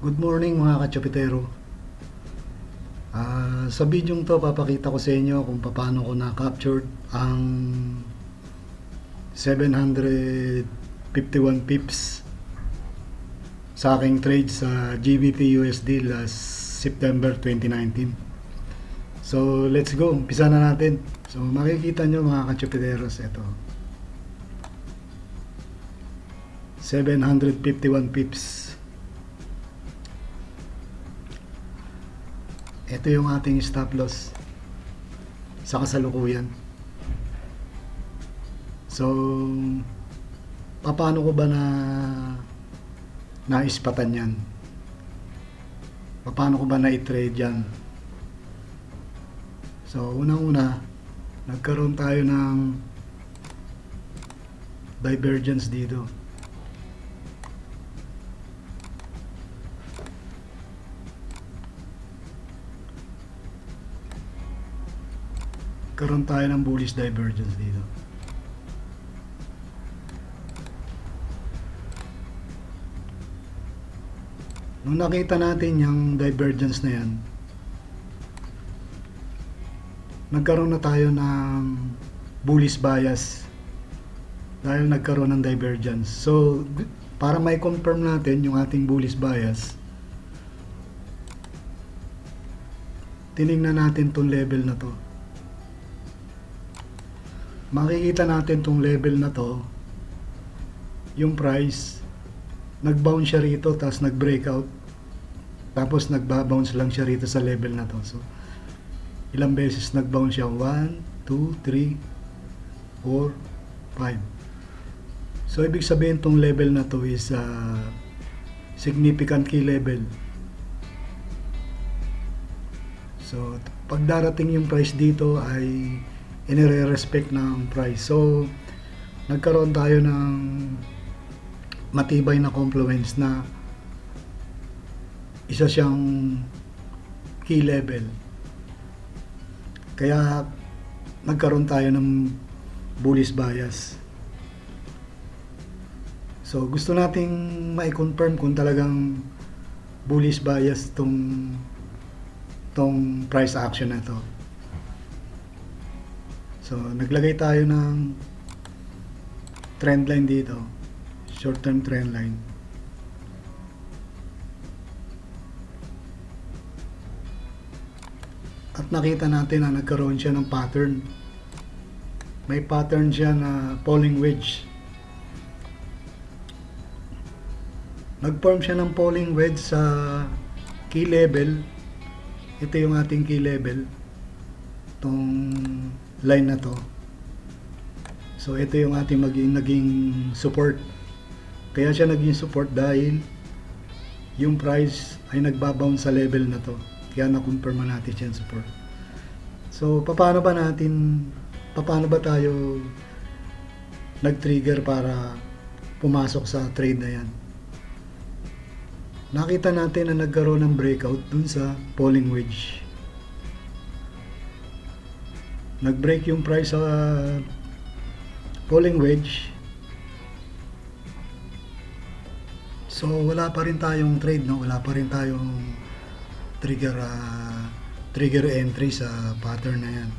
Good morning mga ka-tsupitero. Sa video to papakita ko sa inyo kung paano ko na-captured ang 751 pips sa aking trade sa GBPUSD last September 2019. So let's go, umpisa na natin. So makikita nyo mga ka-tsupiteros, ito 751 pips. Ito yung ating stop loss sa kasalukuyan. So, paano ko ba naispatan yan? Paano ko ba na-trade yan? So, unang-una, nagkaroon tayo ng divergence dito. Karoon tayo ng bullish divergence dito. Nung nakita natin yung divergence na yan, nagkaroon na tayo ng bullish bias dahil nagkaroon ng divergence. So, para may confirm natin yung ating bullish bias, tinignan natin tong level na to. Makikita natin tong level na to, yung price nag-bounce siya rito, tapos nag-breakout, tapos nagba-bounce lang siya rito sa level na to. So ilang beses nag-bounce siya? 1, 2, 3, 4, 5. So ibig sabihin tong level na to is significant key level. So pag darating yung price dito ay inire-respect ng price. So, nagkaroon tayo ng matibay na confluence na isa siyang key level. Kaya, nagkaroon tayo ng bullish bias. So, gusto nating ma-confirm kung talagang bullish bias tong price action na to. So, naglagay tayo ng trend line dito, short term trend line. At nakita natin na nagkaroon siya ng pattern. May pattern siya na falling wedge. Nag-form siya ng falling wedge sa key level. Ito yung ating key level. Itong line na to. So ito yung ating naging support. Kaya siya naging support dahil yung price ay nagbabounce sa level na to. Kaya na-confirm natin siya support. So paano ba tayo nag-trigger para pumasok sa trade na yan? Nakita natin na nagkaroon ng breakout dun sa falling wedge. Nag-break yung price sa falling wedge. So wala pa rin tayong trade, no? Wala pa rin tayong trigger entry sa pattern na yan.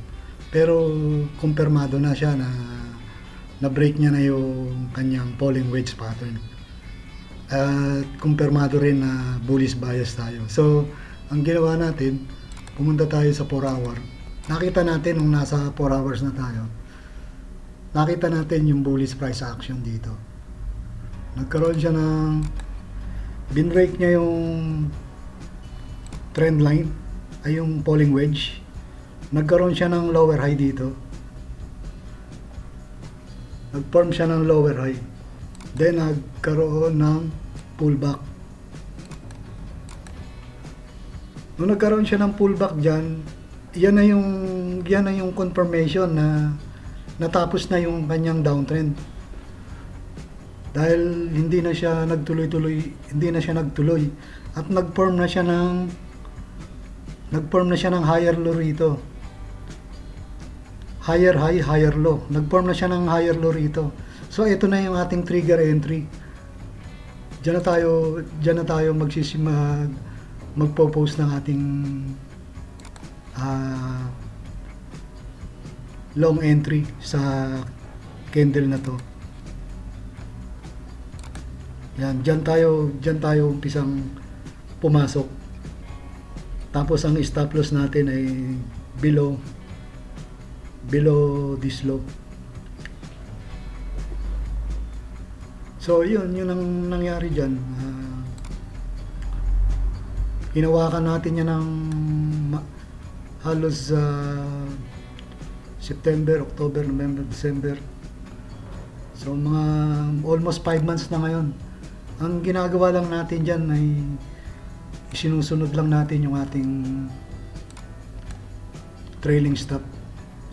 Pero kumpirmado na siya na break niya na yung kanyang falling wedge pattern. At kumpirmado rin na bullish bias tayo. So ang ginawa natin, pumunta tayo sa 4 hour. Nakita natin nung nasa 4 hours na tayo, nakita natin yung bullish price action dito. Nagkaroon siya ng binbreak niya yung trend line, ay yung falling wedge. Nagkaroon siya ng lower high dito. Nag-form siya ng lower high. Then nagkaroon ng pullback. Nung nagkaroon siya ng pullback dyan, yan na yung confirmation na natapos na yung kanyang downtrend. Dahil hindi na siya nagtuloy at nag-form na siya ng higher low rito. Higher high, higher low. Nag-form na siya ng higher low rito. So ito na yung ating trigger entry. Diyan na tayo magpo-post ng ating long entry sa candle na to. Yan, diyan tayo umpisang pumasok. Tapos ang stop loss natin ay below this low. So yun ang nangyari dyan. Hinawakan natin yan ng halos September, October, November, December. So mga almost 5 months na ngayon. Ang ginagawa lang natin dyan ay sinusunod lang natin yung ating trailing stop.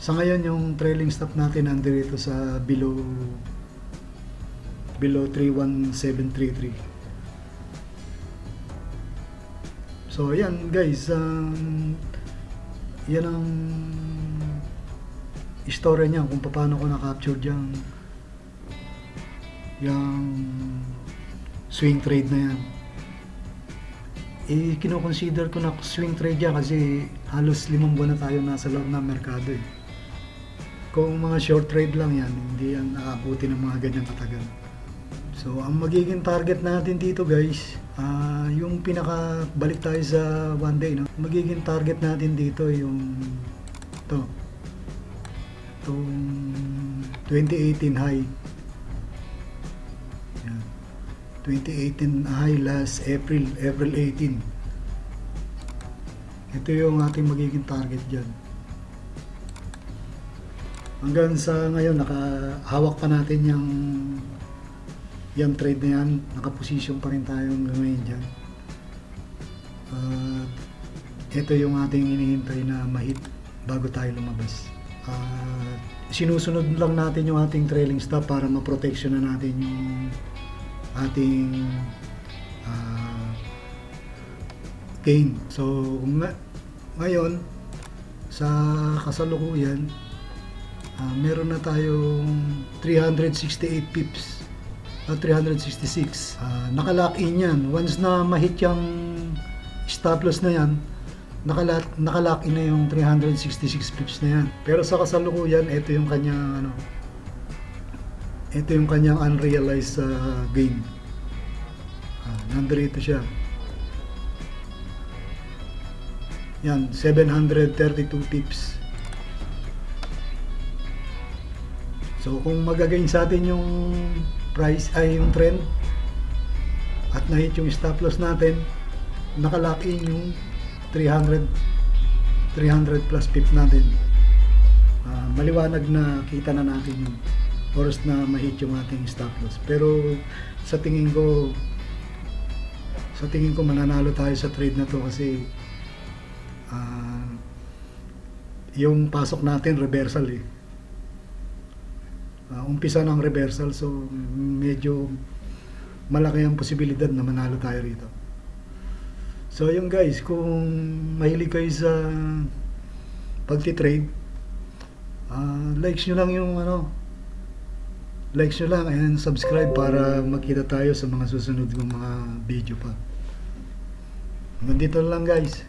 Sa ngayon yung trailing stop natin nandito sa below 31733. So yan guys, yan ang istorya niya kung paano ko na-capture yung swing trade na yan. Kino-consider ko na swing trade yan kasi halos 5 buwan na tayo nasa loob ng merkado eh. Kung mga short trade lang yan, hindi yan nakabuti ng mga ganyan katagal. So ang magiging target natin dito guys, yung balik tayo sa one day, no? Magiging target natin dito yung itong 2018 high. Yan. 2018 high last April 18. Ito yung ating magiging target dyan. Hanggang sa ngayon nakahawak pa natin yung trade na yan, nakaposisyon pa rin tayo ngayon dyan. Ito yung ating hinihintay na mahit bago tayo lumabas. Sinusunod lang natin yung ating trailing stop para ma-protection na natin yung ating gain. So ngayon sa kasalukuyan, meron na tayong 368 pips, 366. Nakalock in yan. Once na mahit yung stop loss na yan, nakalock in na yung 366 pips na yan. Pero sa kasalukuyan, ito yung kanyang unrealized gain. Nandito siya. Yan, 732 pips. So kung magagain sa atin yung price ay yung trend at na-hit yung stop loss natin, nakalock in yung 300 plus pips natin, maliwanag na kita na natin yung oras na ma-hit yung ating stop loss. Pero sa tingin ko mananalo tayo sa trade na to kasi yung pasok natin reversal eh. Umpisa ng reversal, so medyo malaki ang posibilidad na manalo tayo rito. So yung guys, kung mahilig kayo sa pagti-trade, likes nyo lang and subscribe para makita tayo sa mga susunod kong mga video pa. Nandito lang guys.